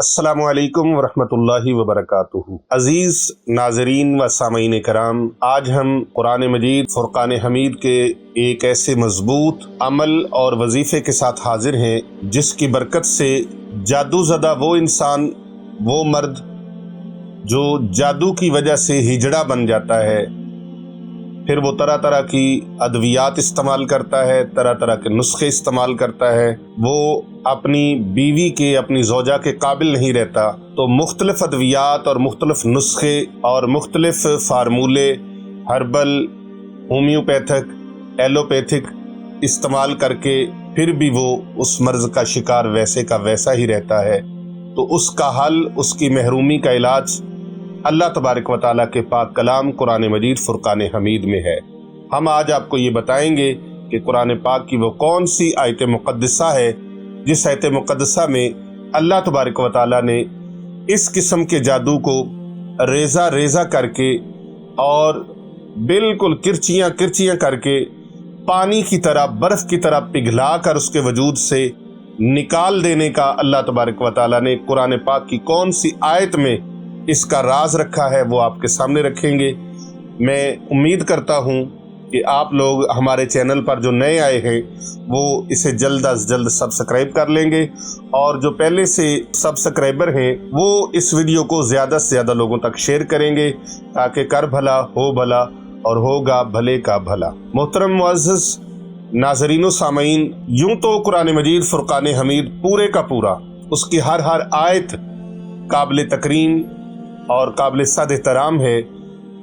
अस्सलामु अलैकुम वरहमतुल्लाहि वबरकातुहू। अजीज नाजरीन व सामीन कराम, आज हम कुरान मजीद फुरकान हमीद के एक ऐसे मजबूत अमल और वजीफे के साथ हाजिर हैं जिसकी बरकत से जादू ज़दा वो इंसान, वो मर्द जो जादू की वजह से हिजड़ा बन जाता है, फिर वो तरह तरह की अद्वियात इस्तेमाल करता है, तरह तरह के नुस्खे इस्तेमाल करता है, वो अपनी बीवी के, अपनी ज़ौजा के काबिल नहीं रहता, तो मुख्तलिफ अद्वियात और मुख्तलिफ नुस्खे और मुख्तलिफ फार्मूले, हर्बल, होम्योपैथिक, एलोपैथिक इस्तेमाल करके फिर भी वो उस मर्ज़ का शिकार वैसे का वैसा ही रहता है। तो उसका हल, उसकी महरूमी का इलाज अल्लाह तबारक व तआला के पाक कलाम कुरान मजीद फुरकान हमीद में है। हम आज आपको ये बताएंगे कि कुरान पाक की वो कौन सी आयत मुक़द्दसा है जिस आयत मुक़द्दसा में अल्लाह तबारक व तआला ने इस किस्म के जादू को रेज़ा रेज़ा करके और बिल्कुल किरचियाँ किरचियाँ करके पानी की तरह, बर्फ़ की तरह पिघला कर उसके वजूद से निकाल देने का अल्लाह तबारक व तआला ने कुरान पाक की कौन सी आयत में इसका राज रखा है, वो आपके सामने रखेंगे। मैं उम्मीद करता हूँ कि आप लोग हमारे चैनल पर जो नए आए हैं वो इसे जल्द अज जल्द सब्सक्राइब कर लेंगे, और जो पहले से सब्सक्राइबर हैं वो इस वीडियो को ज़्यादा से ज़्यादा लोगों तक शेयर करेंगे ताकि कर भला हो भला और होगा भले का भला। मोहतरम मुअज़्ज़ज़ नाज़रीन व सामीन, यूँ तो कुरान मजीद फुरकान हमीद पूरे का पूरा, उसकी हर आयत काबिल तकरीम और काबिल सद एहतराम है,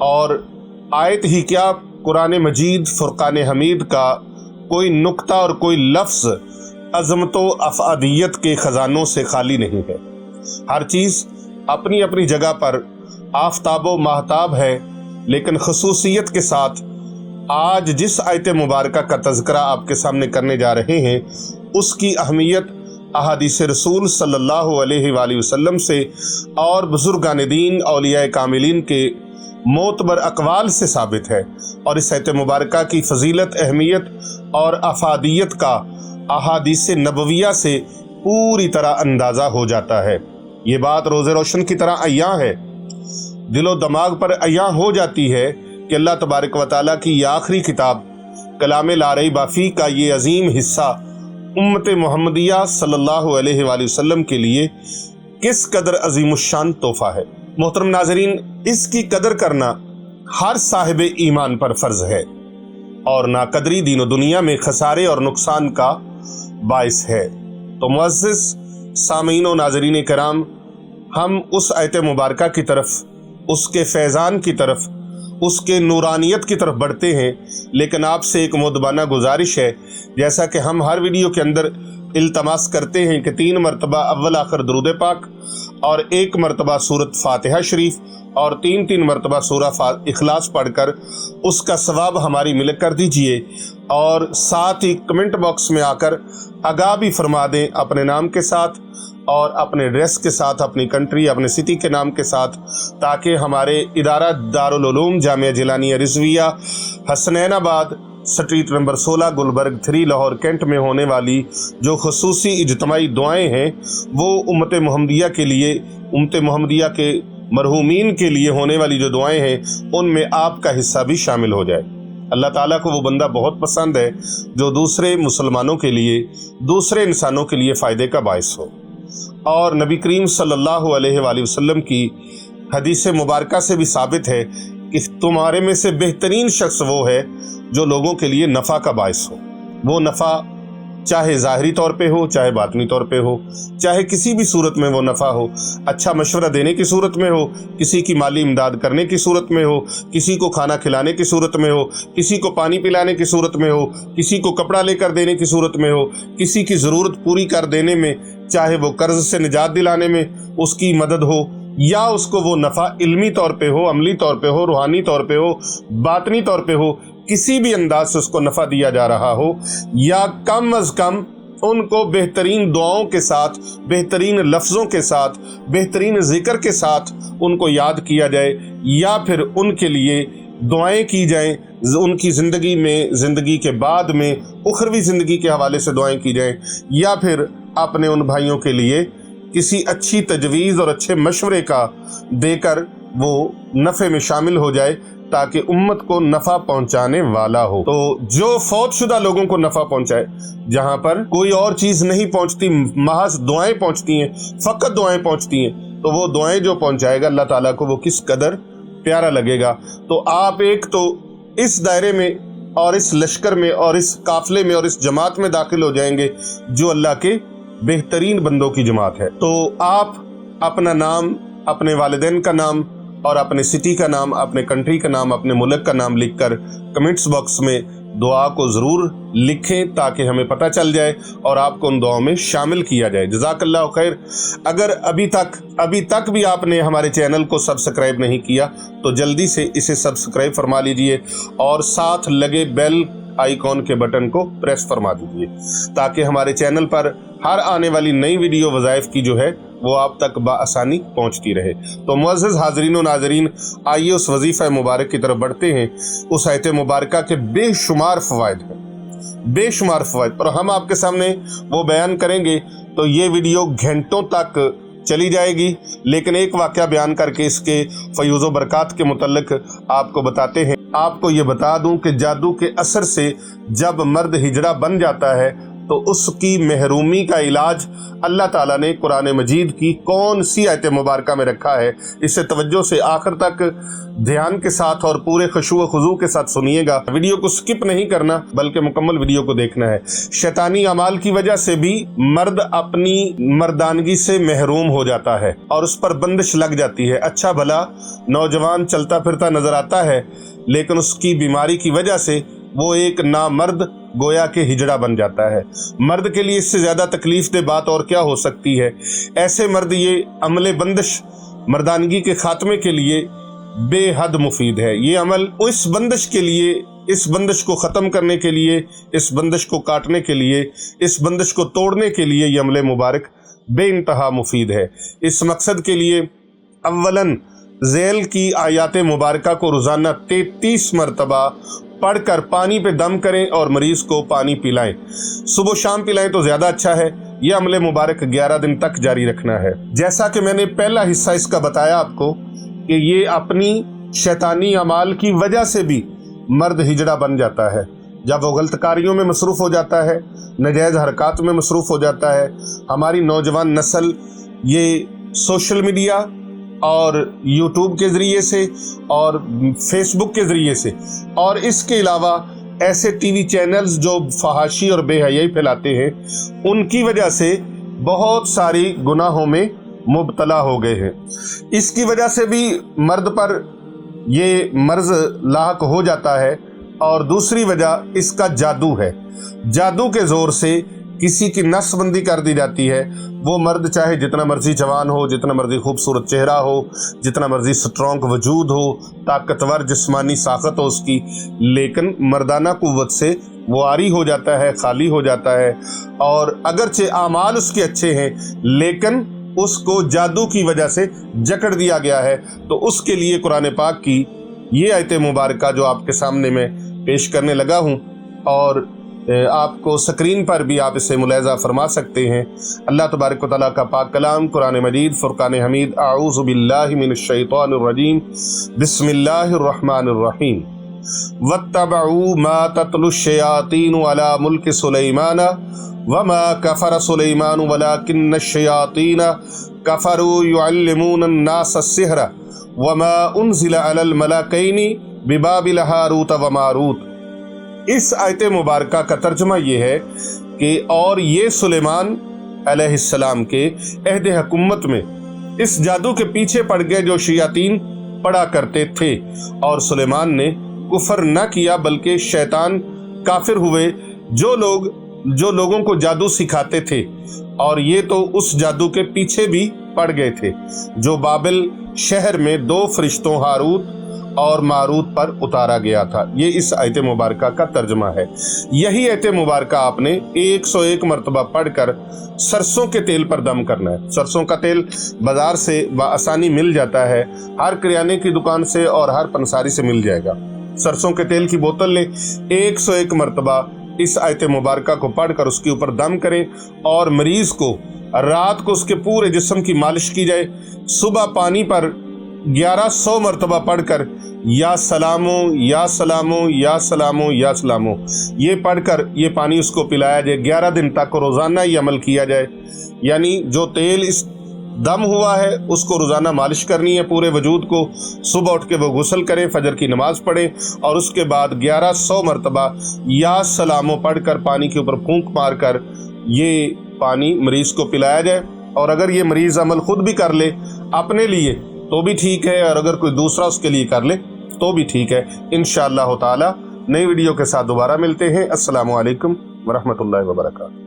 और आयत ही क्या, कुरान मजीद फुरकान हमीद का कोई नुक्ता और कोई लफ्ज़ अज़मत व अफ़ादियत के ख़जानों से खाली नहीं है। हर चीज़ अपनी अपनी जगह पर आफ़ताब व महताब है, लेकिन ख़ुसूसियत के साथ आज जिस आयत मुबारका का तज़किरा आपके सामने करने जा रहे हैं उसकी अहमियत अहादीस रसूल सल्लल्लाहु अलैहि वसल्लम से और बुजुर्गान दीन औलिया कामिलीन के मोतबर अक़वाल से साबित है, और इस आयत मुबारका की फजीलत, अहमियत और अफादियत का अहादीस नबविया से पूरी तरह अंदाज़ा हो जाता है। ये बात रोज़े रोशन की तरह अय्यां है, दिलो दिमाग पर अय्यां हो जाती है कि अल्लाह तबारक व तआला की ये आखिरी किताब कलाम ला रैब फीह का ये अजीम हिस्सा उम्मत मुहम्मदिया सल्लल्लाहु अलैहि वसल्लम के लिए किस कदर अजीमुश्शान तोहफा है। मोहतरम नाज़रीन, इसकी कदर करना हर साहिब ईमान पर फ़र्ज़ है, और नाकदरी दीन व दुनिया में खसारे और नुकसान का बाइस है। तो मुअज़्ज़िज़ सामीन व नाज़रीन कराम, हम उस आयत मुबारका की तरफ, उसके फैज़ान की तरफ, उसके नूरानियत की तरफ बढ़ते हैं, लेकिन आपसे एक मुदबाना गुजारिश है, जैसा कि हम हर वीडियो के अंदर इल्तमास करते हैं कि 3 मरतबा अव्वल आखिर दुरूद पाक और 1 मरतबा सूरत फातिहा शरीफ और 3 मरतबा सूरह इखलास पढ़कर उसका सवाब हमारी मिलक कर दीजिए, और साथ ही कमेंट बॉक्स में आकर आगाह भी फरमा दें अपने नाम के साथ और अपने एड्रेस के साथ, अपनी कंट्री, अपने सिटी के नाम के साथ, ताकि हमारे इदारा Darul Uloom Jamia Jilania Rizvia Hasnainabad street number 16 Gulberg 3 Lahore cantt में होने वाली जो खुसूसी इज्तिमाई दुआएं हैं वो उम्मत मुहम्मदिया के लिए, उम्मत मुहम्मदिया के मरहूमीन के लिए होने वाली जो दुआएं हैं उनमें आपका हिस्सा भी शामिल हो जाए। अल्लाह ताला को वो बंदा बहुत पसंद है जो दूसरे मुसलमानों के लिए, दूसरे इंसानों के लिए फ़ायदे का बाइस हो, और नबी करीम सल्लल्लाहु अलैहि वसल्लम की हदीस मुबारका से भी साबित है कि तुम्हारे में से बेहतरीन शख्स वो है जो लोगों के लिए नफ़ा का बाइस हो। वो नफ़ा चाहे ज़ाहरी तौर पे हो, चाहे बातनी तौर पे हो, चाहे किसी भी सूरत में वो नफ़ा हो, अच्छा मशवरा देने की सूरत में हो, किसी की माली इमदाद करने की सूरत में हो, किसी को खाना खिलाने की सूरत में हो, किसी को पानी पिलाने की सूरत में हो, किसी को कपड़ा लेकर देने की सूरत में हो, किसी की ज़रूरत पूरी कर देने में, चाहे वो कर्ज़ से निजात दिलाने में उसकी मदद हो, या उसको वो नफ़ा इल्मी तौर पे हो, अमली तौर पे हो, रूहानी तौर पे हो, बातनी तौर पे हो, किसी भी अंदाज से उसको नफ़ा दिया जा रहा हो, या कम अज़ कम उनको बेहतरीन दुआओं के साथ, बेहतरीन लफ्ज़ों के साथ, बेहतरीन ज़िक्र के साथ उनको याद किया जाए, या फिर उनके लिए दुआएं की जाएं, उनकी ज़िंदगी में, ज़िंदगी के बाद में, उखरवी ज़िंदगी के हवाले से दुआएं की जाएं, या फिर अपने उन भाइयों के लिए किसी अच्छी तजवीज़ और अच्छे मशवरे का देकर वो नफ़े में शामिल हो जाए ताकि उम्मत को नफ़ा पहुंचाने वाला हो। तो जो फौतशुदा लोगों को नफ़ा पहुंचाए, जहां पर कोई और चीज़ नहीं पहुंचती, महज दुआएं पहुंचती हैं, फ़कत दुआएं पहुंचती हैं, तो वो दुआएं जो पहुंचाएगा अल्लाह ताला को वो किस कदर प्यारा लगेगा। तो आप एक तो इस दायरे में और इस लश्कर में और इस काफिले में और इस जमात में दाखिल हो जाएंगे जो अल्लाह के बेहतरीन बंदों की जमात है। तो आप अपना नाम, अपने वालिदैन का नाम और अपने सिटी का नाम, अपने कंट्री का नाम, अपने मुल्क का नाम लिखकर कमेंट्स बॉक्स में दुआ को ज़रूर लिखें ताकि हमें पता चल जाए और आपको उन दुआओं में शामिल किया जाए। जज़ाकल्लाहु खैर। अगर अभी तक भी आपने हमारे चैनल को सब्सक्राइब नहीं किया तो जल्दी से इसे सब्सक्राइब फरमा लीजिए और साथ लगे बेल आइकॉन के बटन को प्रेस फरमा दीजिए ताकि हमारे चैनल पर हर आने वाली नई वीडियो वज़ाइफ की जो है वो आप तक बाआसानी पहुंचती रहे। तो मुअज़्ज़ज़ हाज़रीन व नाज़रीन, आइए उस वजीफ़ा मुबारक की तरफ बढ़ते हैं। उस आयत मुबारका के बेशुमार फ़वाइद हैं, बेशुमार फ़वाइद, और हम आपके सामने वो बयान करेंगे। तो ये वीडियो घंटों तक चली जाएगी, लेकिन एक वाक़या बयान करके इसके फ़यूज़ व बरक़ात के मुतल्लिक़ आपको बताते हैं। आपको ये बता दूं कि जादू के असर से जब मर्द हिजड़ा बन जाता है तो उसकी महरूमी का इलाज अल्लाह ताला ने कुरान मजीद की कौन सी आयत मुबारका में रखा है। इसे तवज्जो से आखिर तक ध्यान के साथ और पूरे खुशू व खुजू के साथ सुनिएगा। वीडियो को स्किप नहीं करना बल्कि मुकम्मल वीडियो को देखना है। शैतानी अमाल की वजह से भी मर्द अपनी मर्दानगी से महरूम हो जाता है और उस पर बंदिश लग जाती है। अच्छा भला नौजवान चलता फिरता नजर आता है, लेकिन उसकी बीमारी की वजह से वो एक नामर्द गोया के हिजड़ा बन जाता है। मर्द के लिए इससे ज़्यादा तकलीफ दे बात और क्या हो सकती है। ऐसे मर्द ये अमले बंदिश मर्दानगी के खात्मे के लिए बेहद मुफीद है। ये अमल इस बंदिश के लिए, इस बंदिश को ख़त्म करने के लिए, इस बंदिश को काटने के लिए, इस बंदिश को तोड़ने के लिए ये अमले मुबारक बेइंतहा मुफीद है। इस मकसद के लिए अव्वलन ज़ैल की आयात मुबारका को रोज़ाना 33 मरतबा पढ़कर पानी पे दम करें और मरीज़ को पानी पिलाएं। सुबह शाम पिलाएं तो ज़्यादा अच्छा है। यह अमले मुबारक 11 दिन तक जारी रखना है। जैसा कि मैंने पहला हिस्सा इसका बताया आपको कि ये अपनी शैतानी अमाल की वजह से भी मर्द हिजड़ा बन जाता है। जब वो गलत कारियों में मसरूफ़ हो जाता है, नाजायज़ हरकत में मसरूफ़ हो जाता है। हमारी नौजवान नस्ल ये सोशल मीडिया और यूट्यूब के ज़रिए से और फेसबुक के ज़रिए से और इसके अलावा ऐसे टीवी चैनल्स जो फहाशी और बेहयाई फैलाते हैं, उनकी वजह से बहुत सारी गुनाहों में मुब्तला हो गए हैं। इसकी वजह से भी मर्द पर ये मर्ज़ लाहक हो जाता है। और दूसरी वजह इसका जादू है। जादू के ज़ोर से किसी की नसबंदी कर दी जाती है। वो मर्द चाहे जितना मर्जी जवान हो, जितना मर्जी खूबसूरत चेहरा हो, जितना मर्जी स्ट्रॉन्ग वजूद हो, ताकतवर जिस्मानी साखत हो उसकी, लेकिन मर्दाना कुव्वत से वो आरी हो जाता है, खाली हो जाता है। और अगरचे आमाल उसके अच्छे हैं, लेकिन उसको जादू की वजह से जकड़ दिया गया है। तो उसके लिए कुरान पाक की ये आयत मुबारका जो आपके सामने मैं पेश करने लगा हूँ, और आपको स्क्रीन पर भी आप इसे मुलाहिज़ा फरमा सकते हैं। अल्लाह तबारक व तआला का पाक कलाम कुरान मजीद फुरकान हमीद। आऊज़ु बिल्लाहि मिनश शैतानिर रजीम, बिस्मिल्लाहिर रहमानिर रहीम। वत्तबऊ मा तत्लुश शयातीनु अला मुल्क सुलैमान वमा कफर सुलैमान वलाकिन्नश शयातीन कफरू युअल्लिमून अन्नास अस्सिहर वमा उन्ज़िला अलल मलकैनि बिबाबिल हारूत व मारूत। इस आयत मुबारका का तर्जुमा ये है कि और ये सुलेमान अलैहिस्सलाम के अहद हुकूमत में इस जादू के पीछे पड़ गए जो शयातीन पड़ा करते थे, और सुलेमान ने कुफर न किया बल्कि शैतान काफिर हुए जो लोगों को जादू सिखाते थे, और ये तो उस जादू के पीछे भी पड़ गए थे जो बाबिल शहर में 2 फरिश्तों हारूत और मारूत पर उतारा गया था। ये इस आयत मुबारका का तर्जुमा है। यही आयत मुबारका आपने 101 मरतबा पढ़कर सरसों के तेल पर दम करना है। सरसों का तेल बाजार से बआसानी मिल जाता है, हर किराने की दुकान से और हर पंसारी से मिल जाएगा। सरसों के तेल की बोतल ले 101 मरतबा इस आयत मुबारका को पढ़कर उसके ऊपर दम करें और मरीज़ को रात को उसके पूरे जिस्म की मालिश की जाए। सुबह पानी पर 1100 मरतबा पढ़कर या सलामो या सलामो या सलामो या सलामो ये पढ़कर ये पानी उसको पिलाया जाए। 11 दिन तक रोज़ाना ये अमल किया जाए। यानी जो तेल इस दम हुआ है उसको रोज़ाना मालिश करनी है पूरे वजूद को। सुबह उठ के वो गुस्ल करें, फजर की नमाज़ पढ़ें और उसके बाद 1100 मरतबा या सलामो पढ़कर पानी के ऊपर फूंक मार कर ये पानी मरीज़ को पिलाया जाए। और अगर ये मरीज़ अमल खुद भी कर ले अपने लिए तो भी ठीक है, और अगर कोई दूसरा उसके लिए कर ले तो भी ठीक है। इंशाअल्लाह ताला नई वीडियो के साथ दोबारा मिलते हैं। अस्सलामु अलैकुम वरहमतुल्लाहि वबरकातुहू।